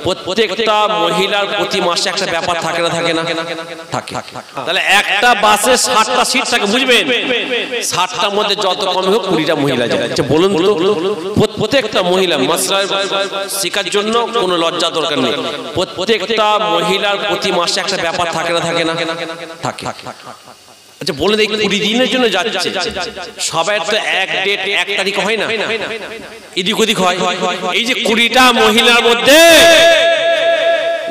প্রত্যেকটা মহিলার প্রতি মাসে একটা ব্যাপার থাকে না থাকে না থাকে। তাহলে একটা বাসে 60টা সিট থাকে, বুঝবেন? 60টার মধ্যে যত কম হোক 20টা মহিলা যায়। আচ্ছা বলুন তো, প্রত্যেকটা মহিলা মাসলা শেখার জন্য কোনো লজ্জা দরকার নেই। প্রত্যেকটা মহিলার প্রতি মাসে একটা ব্যাপার থাকে না থাকে না থাকে। আচ্ছা বলে দেখি, 20 দিনের জন্য যাচ্ছে, সবাই তো এক ডেট 1 তারিখ হয় না, এদিক ওদিক হয়। এই যে 20টা মহিলার মধ্যে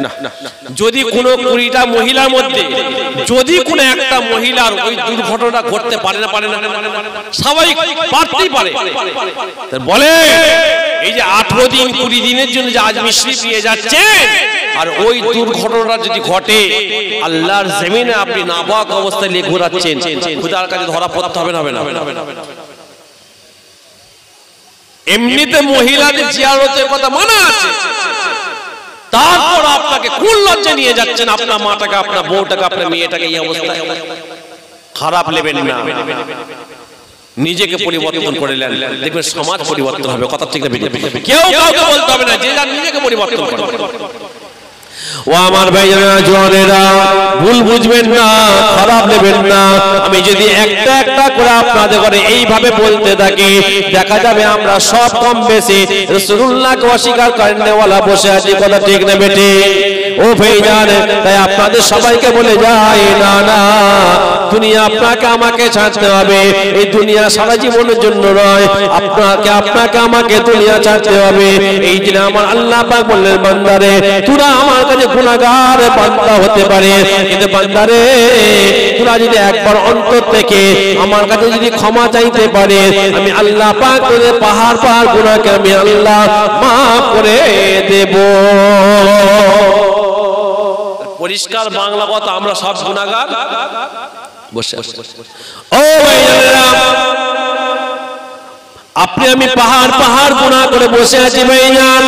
না, যদি কোনো 20টা মহিলার মধ্যে যদি কোনো একটা মহিলার ওই দুর্ঘটনা ঘটতে পারে না সবাই পারতেই পারে, বলে এই যে 18 দিন 20 দিনের জন্য যে আজ মিশরি পেয়ে যাচ্ছে, আর ওই দুর্ঘটনাটা যদি ঘটে আল্লাহর জমিনে আপনি নাবাক অবস্থায় নিয়ে ঘোরাচ্ছেন, খোদার কাছে ধরা পড়তে হবে না? এমনিতে মহিলাদের জিয়ারতের কথা মানা আছে, তারপর আপনাকে কোন লজ্জা নিয়ে যাচ্ছেন আপনার মাটাকে, আপনার বউটাকে, আপনার মেয়েটাকে এই অবস্থায়? খারাপ নেবেন না, নিজেকে পরিবর্তন করে নেন, দেখবেন সমাজ পরিবর্তন হবে। কথা ঠিক না? কেউ কাউকে বলতে হবে না, যে যার নিজেকে পরিবর্তন করবে। ও আমার ভাইরা জওয়ানেরা, ভুল বুঝবেন না, খারাপ নেবেন না। আমি যদি একটা একটা করে আপনাদের ঘরে এইভাবে বলতে থাকি, দেখা যাবে আমরা সব কম বেশি রাসূলুল্লাহকে অস্বীকার করেনওয়ালা বসে আছি। কথা ঠিক না বেটি? ও ভাইজান, তাই আপনাদের সবাইকে বলে যাই, না না, দুনিয়া আপনাকে আমাকে ছাড়তে হবে। এই দুনিয়া সারা জীবনের জন্য নয়, আপনাকে আমাকে দুনিয়া ছাড়তে হবে। এই দিন আমার আল্লাহ পাক বললেন, বান্দারে তোরা আমার কাছে গুনাহগার বান্দা হতে পারে, কিন্তু বান্দারে তোরা যদি একবার অন্তর থেকে আমার কাছে যদি ক্ষমা চাইতে পারে, আমি আল্লাহ পাক তোদের পাহাড় গুনাহকে আমি আল্লাহ মাফ করে দেব। পরিষ্কার বাংলা কথা, আমরা সব গুনাহগার। বসে ও ভাইরা, আপনি আমি পাহাড় গুনাহ করে বসে আছি ভাইজান।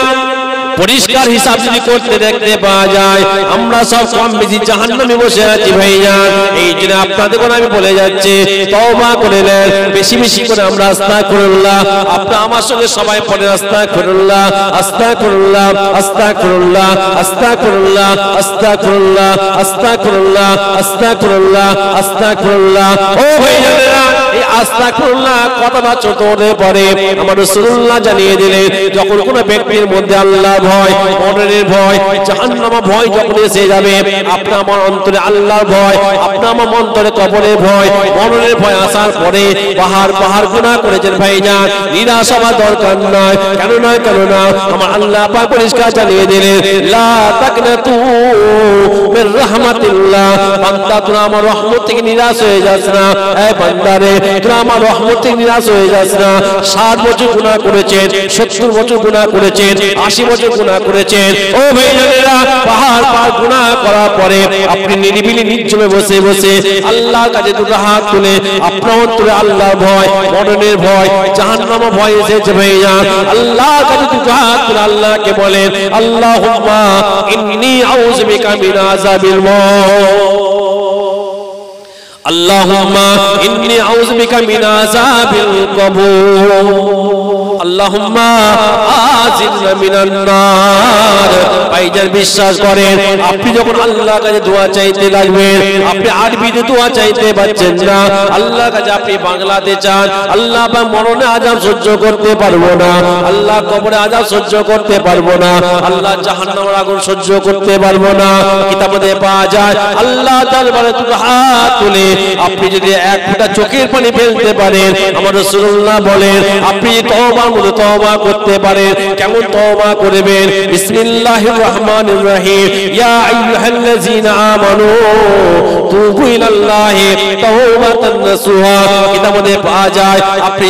পরিষ্কার হিসাব যদি করতে দেখতে পাওয়া যায়, আমরা সব কম বেশি জাহান্নামে বসে আছি ভাইজান। এই জন্য আপনাদের কথা আমি বলে যাচ্ছি, তওবা করে নেন, বেশি বেশি করে আমরা আস্তাগফিরুল্লাহ। আপনি আমার সঙ্গে সবাই পড়ে আস্তাগফিরুল্লাহ, আস্তাগফিরুল্লাহ, আস্তাগফিরুল্লাহ, আস্তাগফিরুল্লাহ, আস্তাগফিরুল্লাহ, আস্তাগফিরুল্লাহ, আস্তাগফিরুল্লাহ, আস্তাগফিরুল্লাহ। ও ভাইজানেরা, এই আস্তাগফিরুল্লাহ কথাটা চতুরে পড়ে আমার রাসূলুল্লাহ জানিয়ে দিলেন, যখন কোনো ব্যক্তির মধ্যে আল্লাহ ভয়, মরণের ভয়, জাহান্নামের ভয় যখন এসে যাবে, আপনার আমার অন্তরে আল্লাহর ভয়, আপনার আমার অন্তরে কবরের ভয়, মরণের ভয় আসার পরে পাহাড় গুনাহ করেছেন ভাইজান, নিরাশ হওয়ার দরকার নয়। কেন না আমার আল্লাহ পাক পরিষ্কার জানিয়ে দিলেন, লা তাকনাতু মির রাহমাতিল্লাহ। বান্দা তোরা আমার রহমত থেকে নিরাশ হয়ে যাস না। এই বান্দারে, তোরা আমার রহমত থেকে নিরাশ হয়ে যাস না। 60 বছর গুনাহ করেছেন, 70 বছর গুনাহ করেছেন, 80 বছর গুনাহ করেছেন। ও ভাইজানেরা, পাহাড় গুনাহ করার পরে আপনি নিরিবিলি নির্জনে বসে বসে আল্লাহর কাছে দুটো হাত তুলে আপনার অন্তরে আল্লাহর ভয়, মরণের ভয়, জাহান্নামের ভয় এসেছে ভাইজান, আল্লাহর কাছে দুটো হাত তুলে আল্লাহকে বলেন, আল্লাহুম্মা ইন্নী আউযু বিকা মিন আযাবিল মউত, আল্লাহুম্মা ইন্নী আউযু বিকা মিন আযাবিল কবর, আল্লাহুম্মা আজিরনা মিনান নার। ভাইজান বিশ্বাস করেন, আপনি যখন আল্লাহর কাছে দোয়া চাইতে লাগবেন, আপনি আরবিতে দোয়া চাইতে পারছেন না, আল্লাহর কাছে আপনি বাংলাতে চান, আল্লাহ বা মরণে আযাব সহ্য করতে পারবো না, আল্লাহ কবরে আযাব সহ্য করতে পারবো না, আল্লাহ জাহান্নামের আগুন সহ্য করতে পারবো না। কিতাবে পাওয়া যায়, আল্লাহ দরবারে দুটো হাত তুলে আপনি যদি এক ফোঁটা চোখের পানি ফেলতে পারেন, আমার রাসূলুল্লাহ বলেন, আপনি তওবা করতে পারেন। কেমন তওবা করবেন? বিসমিল্লাহির রাহমানির রাহিম, ইয়া আইয়ুহাল্লাযীনা আমানু তুবু ইলাল্লাহি তাওবাতান নাসুহা। কিতাবে পাওয়া যায়, আপনি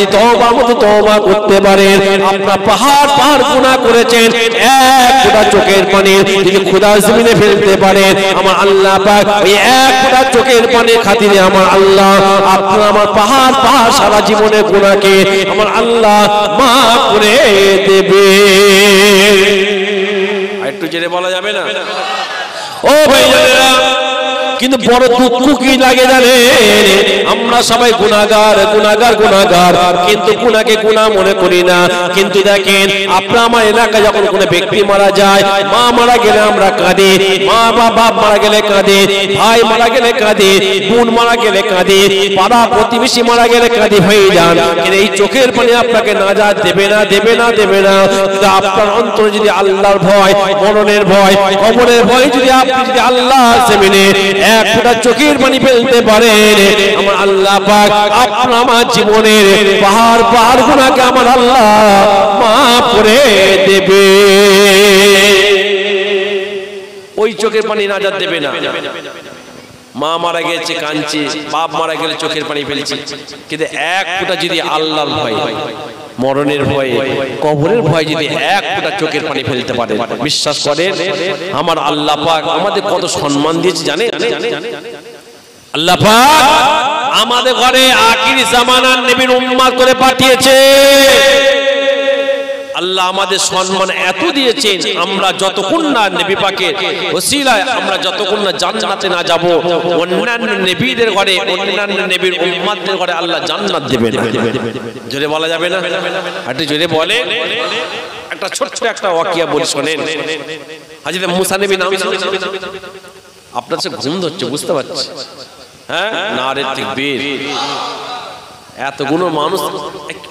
তওবা করতে পারেন। আপনার পাহাড় গুনাহ করেছেন, এক ফোঁটা চোখের পানি যদি খোদার জমিনে ফেলতে পারেন, আমার আল্লাহ পাক ওই এক ফোঁটা চোখের পানির খাতিরে আমার আল্লাহ আপনার আমার পাহাড় সারা জীবনের গুনাহকে আমার আল্লাহ মাফ করে দেবে। একটু জেনে বলা যাবে না? ও ভাইজানেরা, কিন্তু বড় দুঃখ কি লাগে জানেন, আমরা সবাই গুনাহগার গুনাহগার গুনাহগার, কিন্তু গুনাহকে গুনাহ মনে করি না। কিন্তু দেখেন আপনার আমার এলাকায় যখন কোনো ব্যক্তি মারা যায়, মা মারা গেলে আমরা কাঁদি, মা বাপ মারা গেলে কাঁদি, ভাই মারা গেলে কাঁদি, বোন মারা গেলে কাঁদি, পাড়া প্রতিবেশী মারা গেলে কাঁদি হয়ে যান। কিন্তু এই চোখের পানি আপনাকে নাজাত দেবে না, দেবে না, দেবে না। কিন্তু আপনার অন্তরে যদি আল্লাহর ভয়, মরণের ভয়, কবরের ভয় যদি আপনি যদি আল্লাহর জমিনে এক ফোঁটা চোখের পানি ফেলতে পারেন, আমার আল্লাহ পাক আপনার আমার জীবনের পাহাড় পাহাড় গুনাহকে আমার আল্লাহ মাফ করে দেবে। ওই চোখের পানি নাজাত দেবে না। মা মারা গেছে কাঁদছে, বাপ মারা গেলে চোখের পানি ফেলছে, কিন্তু এক ফোঁটা যদি আল্লাহর ভয়, মরণের ভয়ে, কবরের ভয় যদি এক ফোঁটা চোখের পানি ফেলতে পারে, বিশ্বাস করেন আমার আল্লাহ পাক আমাদের কত সম্মান দিয়েছে জানেন। আল্লাহ পাক আমাদের ঘরে আখিরি জামানার নবীর উম্মত করে পাঠিয়েছে। আল্লাহ আমাদের সম্মান এত দিয়েছেন, আমরা যতক্ষণ না নবী পাকের ওসিলায় আমরা যতক্ষণ না জান্নাতে না যাব, অন্যান্য নবীদের ঘরে, অন্যান্য নবীর উম্মতদের ঘরে আল্লাহ জান্নাত দেবে না। জোরে বলা যাবে না? একটু জোরে বলে। একটা ছোট্ট একটা ওয়াকিয়া বলি শোনেন। হযরত মুসা নবী নাম শুনেছেন? আপনার কাছে ঘুম ধরছে বুঝতে পারছি, হ্যাঁ? নারে তাকবীর। এতগুলো মানুষ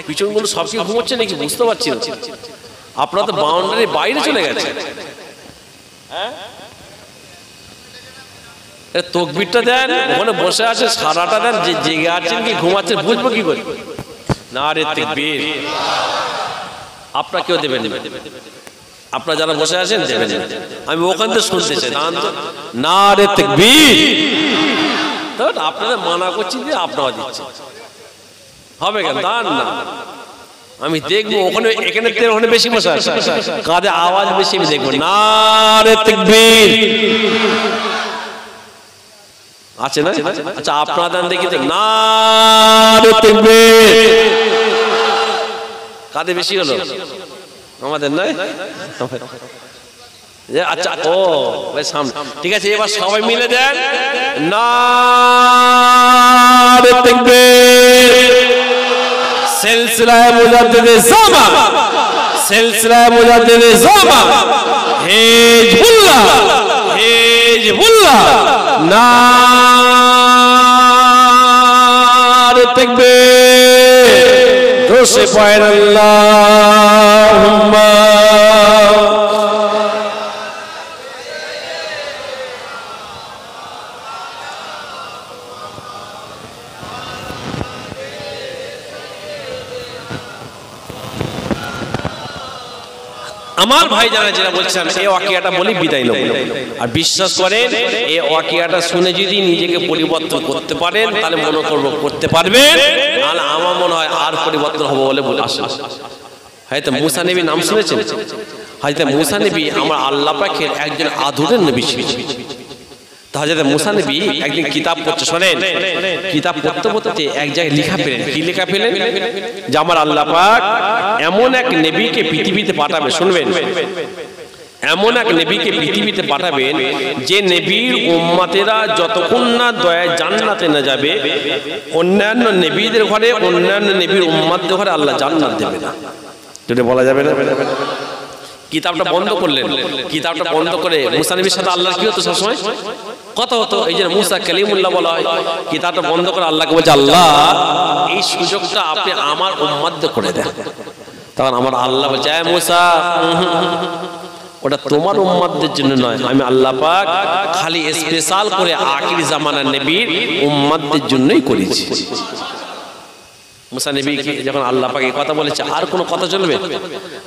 পিছনগুলো সব কি ঘুমোচ্ছে নাকি বুঝতে পারছি না। আপনারা তো বাউন্ডারির বাইরে চলে গেছে। তাকবীরটা দেন, ওখানে বসে আছে সারাটা দেন, যে জেগে আছেন কি ঘুমাচ্ছেন বুঝবো কি করে? নারে তাকবীর। আপনারা কেউ দেবেন না, আপনারা যারা বসে আছেন দেবেন না। আমি ওখান থেকে শুনতে চাই নারে তাকবীর। আপনাদের মানা করছি যে আপনারা দিচ্ছেন, হবে কেন? দান না, আমি দেখবো ওখানে, এখানে ওখানে বেশি মশা আছে, কাঁধে আওয়াজ বেশি, আমি দেখবো নারে তাকবীর আছে না? আচ্ছা আপনারা দান দেখি তো, নারে তাকবীর কাঁধে বেশি হলো আমাদের নয়? আচ্ছা ও সামনে, ঠিক আছে এবার সবাই মিলে দেন নারে তাকবীর। সিলসিলায়ে মুজাদ্দিদে জামা, সিলসিলায়ে মুজাদ্দিদে জামা, হিজবুল্লাহ, হিজবুল্লাহ, নারে তাকবীর। দোষে পড়েন আল্লাহুম্মা। আমার ভাই যারা যেটা বলছেন এই ওয়াকিয়াটা বলি বিদায় নেব। আর বিশ্বাস করেন এই ওয়াকিয়াটা শুনে যদি নিজেকে পরিবর্তন করতে পারেন তাহলে মনে করব করতে পারবেন, আর আমার মনে হয় আর পরিবর্তন হবে বলে বলে আসে। হয়তো মুসা নবী নাম শুনেছেন? হয়তো মুসা নবী আমার আল্লাহ পাকের একজন আদরের নবী ছিলেন। হযরত মুসা নবী একদিন কিতাব পড়তে, শোনেন, কিতাব পড়তে পড়তে এক জায়গায় লেখা পেলেন। কি লেখা পেলেন? যে আমার আল্লাহ পাক এমন এক নবীকে পৃথিবীতে পাঠাবে, শুনবেন, এমন এক নবীকে পৃথিবীতে পাঠাবেন যে নবীর উম্মতেরা যতক্ষণ না দয়ায় জান্নাতে না যাবে, অন্যান্য নবীদের ঘরে, অন্যান্য নবীর উম্মতদের ঘরে আল্লাহ জান্নাত দেবে না। যেটা বলা যাবে না। কিতাবটা বন্ধ করলেন, কিতাবটা বন্ধ করে মুসা নবীর সাথে আল্লাহর কি হতো সবসময় কথা হতো, এই যে মুসা কালিমুল্লাহ বলা হয়। কিতাবটা বন্ধ করে আল্লাহকে বলছে, আল্লাহ এই সুযোগটা আপনি আমার উম্মতদের করে দেন। তখন আমার আল্লাহ বলছে, এ মুসা, ওটা তোমার উম্মতদের জন্য নয়, আমি আল্লাহ পাক খালি স্পেশাল করে আখির জামানার নবীর উম্মতদের জন্যই করেছি। মুসা নবী যখন আল্লাহ পাক এই কথা বলেছে, আর কোনো কথা চলবে?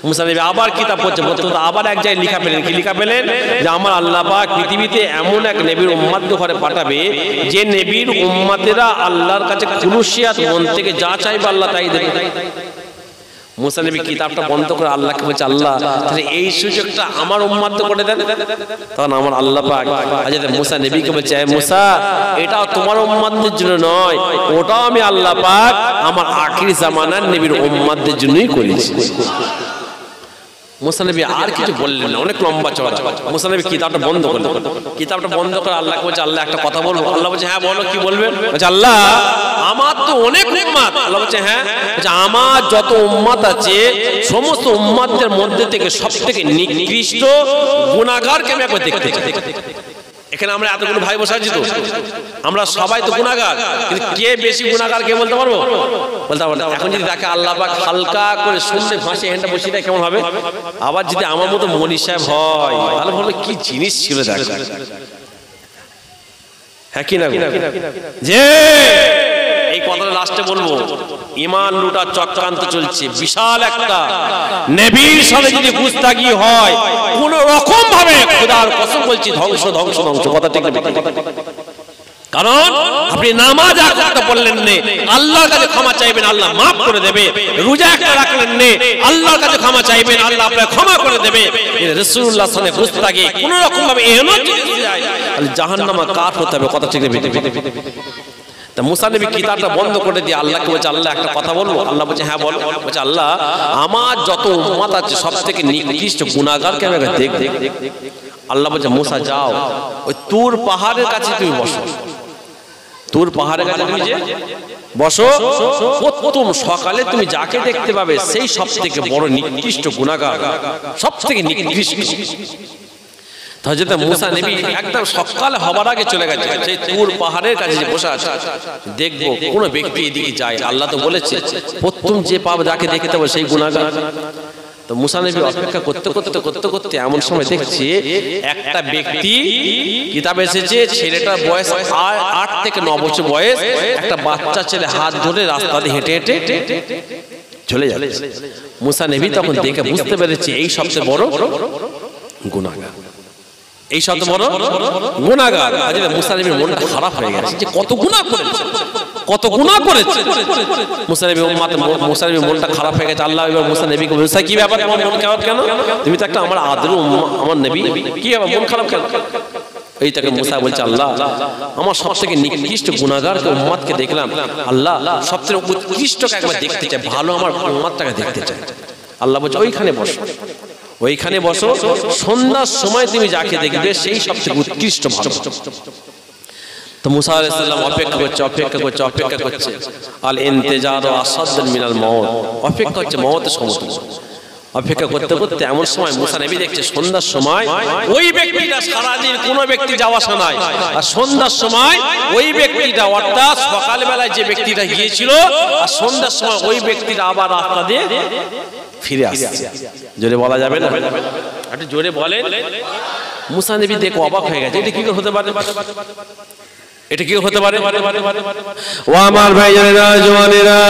মুসা নবী আবার কিতাব পড়ছে, আবার এক জায়গায় লেখা পেলেন। কি লেখা পেলেন? যে আমার আল্লাহ পাক পৃথিবীতে এমন এক নবীর উম্মতদের ঘরে পাঠাবে যে নবীর উম্মতেরা আল্লাহর কাছে খুলুসিয়াত মন থেকে যা চাইবে আল্লাহ তাই দেবে। মুসা নবী কিতাবটা বন্ধ করে আল্লাহকে বলছে, আল্লাহ তাহলে এই সুযোগটা আমার উম্মতদের করে দেন। তখন আমার আল্লাহ পাক হযরত মুসা নবীকে বলছে, এ মুসা, এটাও তোমার উম্মতদের জন্য নয়, ওটাও আমি আল্লাহ পাক আমার আখির জামানার নবীর উম্মতদের জন্যই করেছি। মুসা নবী আর কিছু বললেন না, অনেক লম্বা চড়া। মুসা নবী কিতাবটা বন্ধ করলেন। কিতাবটা বন্ধ করে আল্লাহকে বলছে, আল্লাহ একটা কথা বলবো? আল্লাহ বলছে হ্যাঁ বলো, কি বলবেন? বলছে আল্লাহ আমার তো অনেক উম্মত। আল্লাহ বলছে হ্যাঁ। বলছে আমার যত উম্মত আছে সমস্ত উম্মতদের মধ্যে থেকে সবথেকে নিকৃষ্ট গুনাহগারকে আমি একবার দেখতে চাই। এখানে আমরা এতগুলো ভাই বসে আছি তো, আমরা সবাই তো গুনাহগার, কিন্তু কে বেশি গুনাহগার কে বলতে পারবো? বলতে পারবো না। এখন যদি তাকে আল্লাহ পাক হালকা করে শুনতে ফাঁসে হ্যান্ডটা বসিয়ে দেয় কেমন হবে? আবার যদি আমার মতো মনি সাহেব হয় তাহলে বলবে কি জিনিস ছিল দেখ। হ্যাঁ কি না? যে এই কথাটা লাস্টে বলবো, ঈমান লুটার চক্রান্ত চলছে বিশাল একটা। নবীর সাথে যদি গুস্তাখি হয় কোন রকম ভাবে, খোদার কসম বলছি, ধ্বংস ধ্বংস ধ্বংস। কথা ঠিক না? কারণ আপনি নামাজ একটা বললেন নে, আল্লাহর কাছে ক্ষমা চাইবেন, আল্লাহ মাফ করে দেবে। রোজা একটা রাখলেন নে, আল্লাহর কাছে ক্ষমা চাইবেন, আল্লাহ আপনাকে ক্ষমা করে দেবে। রাসূলুল্লাহর সাথে গুস্তাখি কোন রকম ভাবে এমন যদি যায় তাহলে জাহান্নামে কাঠ হতে হবে। কথা ঠিক না? তা মুসা নবী কিতাবটা বন্ধ করে দিয়ে আল্লাহকে বলছে, আল্লাহ একটা কথা বলবো? আল্লাহ বলছে হ্যাঁ বল। বলছে আল্লাহ আমার যত উম্মত আছে সবথেকে নিকৃষ্ট গুনাহগারকে আমি দেখ। আল্লাহ বলছে মুসা যাও, ওই তুর পাহাড়ের কাছে তুমি বসো। তুর পাহাড়ের কাছে তুমি যে বসো, প্রথম সকালে তুমি যাকে দেখতে পাবে সেই সবথেকে বড় নিকৃষ্ট গুনাহগার, সবথেকে নিকৃষ্ট। হযরত মুসা নবী একদম সকাল হবার আগে চলে গেছে সেই তুর পাহাড়ের কাছে বসে আছে। দেখবো কোন ব্যক্তি এদিকে যায়, আল্লাহ তো বলেছে প্রথম যে পাবে যাকে দেখতে পাবে সেই গুনাহগার। তো মুসা নবী অপেক্ষা করতে করতে করতে করতে এমন সময় দেখছি একটা ব্যক্তি, কিতাবে এসেছে ছেলেটার বয়স 8 থেকে 9 বছর বয়স, একটা বাচ্চা ছেলে হাত ধরে রাস্তা দিয়ে হেঁটে হেঁটে চলে যাচ্ছে। মুসা নবী তখন দেখে বুঝতে পেরেছে এই সবচেয়ে বড় গুনাহগার, এই শত বড় গুনাহগার। আজ মুসা নবীর মনটা খারাপ হয়ে গেছে যে কত গুনাহ করেছে, কত গুনাহ করেছে। মুসা নবী মুসা নবীর মনটা খারাপ হয়ে গেছে। আল্লাহ এবার মুসা নবীকে বলছে কি ব্যাপার, তোমার মন খারাপ কেন? তুমি তো একটা আমার আদরের আমার নবী, কি ব্যাপার মন খারাপ কেন? এই তাকে মুসা বলছে আল্লাহ আমার সবথেকে নিকৃষ্ট গুনাহগারকে উম্মতকে দেখলাম, আল্লাহ সবথেকে উৎকৃষ্টকে একবার দেখতে চাই, ভালো আমার উম্মতটাকে দেখতে চাই। আল্লাহ বলছে ওইখানে বসো, ওইখানে বসো, সন্ধ্যার সময় তুমি যাকে দেখবে সেই সবচেয়ে উৎকৃষ্ট ভালো। তো মুসা আলাইহিস সালাম অপেক্ষা করছে অপেক্ষা করছে অপেক্ষা করছে। আল ইন্তিজারু আসাদ মিনাল মাউত, অপেক্ষা হচ্ছে মওতের সমতুল্য। অপেক্ষা করতে করতে এমন সময় মুসা নবী দেখছে সন্ধ্যার সময় ওই ব্যক্তিটা, সারাদিন কোন ব্যক্তি যাওয়া আসা নাই, আর সন্ধ্যার সময় ওই ব্যক্তিটা, অর্থাৎ সকালবেলায় যে ব্যক্তিটা গিয়েছিল আর সন্ধ্যার সময় ওই ব্যক্তিটা আবার রাস্তা দিয়ে ফিরে আসছে। জোরে বলা যাবে না? একটু জোরে বলেন। মুসা নবী দেখো অবাক হয়ে গেছে, এটা কি করে হতে পারে? এটা কি হতে পারে? ও আমার ভাইয়েরা জওয়ানেরা,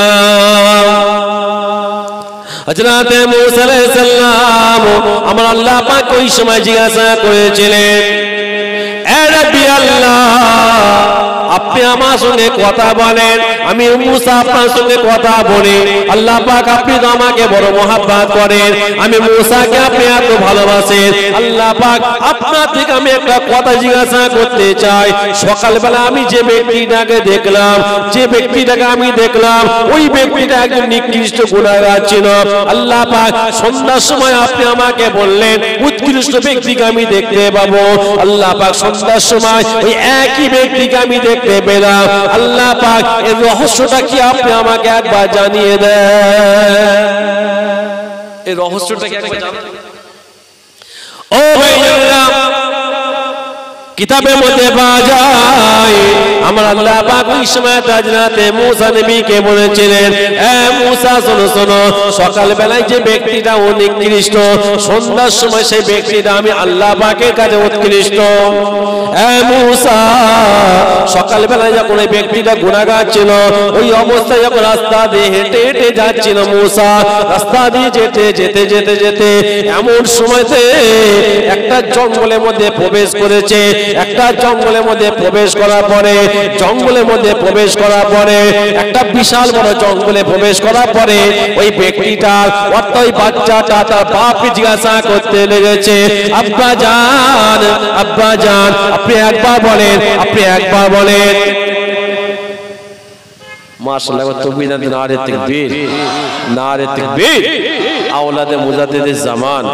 হযরত মুসা আলাইহিস সালাম আমার আল্লাহ পাক ওই সময় জিজ্ঞাসা করেছিলেন, এ রাব্বি আল্লাহ আপনি আমার সঙ্গে কথা বলেন, আমি মুসা আপনার সঙ্গে কথা বলি। আল্লাহ পাক আপনি তো আমাকে বড় মহব্বত করেন, আমি মুসাকে আপনি এত ভালোবাসেন। আল্লাহ পাক আপনার থেকে আমি একটা কথা জিজ্ঞাসা করতে চাই। সকালবেলা আমি যে ব্যক্তিটাকে দেখলাম, যে ব্যক্তিটাকে আমি দেখলাম ওই ব্যক্তিটা একজন নিকৃষ্ট গুনাহগার ছিল। আল্লাহ পাক সন্ধ্যার সময় আপনি আমাকে বললেন উৎকৃষ্ট ব্যক্তিকে আমি দেখতে পাবো। আল্লাহ পাক সন্ধ্যার সময় ওই একই ব্যক্তিকে আমি দেখতে পেলাম। আল্লাহ পাক এর রহস্যটা কি আপনি আমাকে একবার জানিয়ে দেন। এই রহস্যটা কি একবার জানান। ও ভাইরা, কিতাবের মধ্যে পাওয়া যায় আমার আল্লাহ পাক ওই সময় হযরত মুসা নবীকে বলেছিলেন, এ মুসা শোনো শোনো, সকালবেলায় যে ব্যক্তিটা নিকৃষ্ট, সন্ধ্যার সময় সেই ব্যক্তিটা আমি আল্লাহ পাকের কাছে উৎকৃষ্ট। এ মুসা, সকালবেলায় যখন ওই ব্যক্তিটা গুনাহগার ছিল, ওই অবস্থায় যখন রাস্তা দিয়ে হেঁটে হেঁটে যাচ্ছিল মুসা, রাস্তা দিয়ে যেতে যেতে যেতে যেতে এমন সময়তে একটা জঙ্গলের মধ্যে প্রবেশ করেছে। একটা জঙ্গলের মধ্যে প্রবেশ করার পরে, জঙ্গলের মধ্যে প্রবেশ করার পরে, একটা বিশাল বড় জঙ্গলে প্রবেশ করার পরে ওই ব্যক্তিটা, অর্থাৎ ওই বাচ্চাটা তার বাপকে জিজ্ঞাসা করতে লেগেছে, আব্বা জান, আব্বা জান আপনি একবার বলেন, আপনি একবার বলেন। মাশাআল্লাহ, তাকবীর, নারে তাকবীর, নারে তাকবীর। আওলাদে মুজাদ্দিদিস জামান।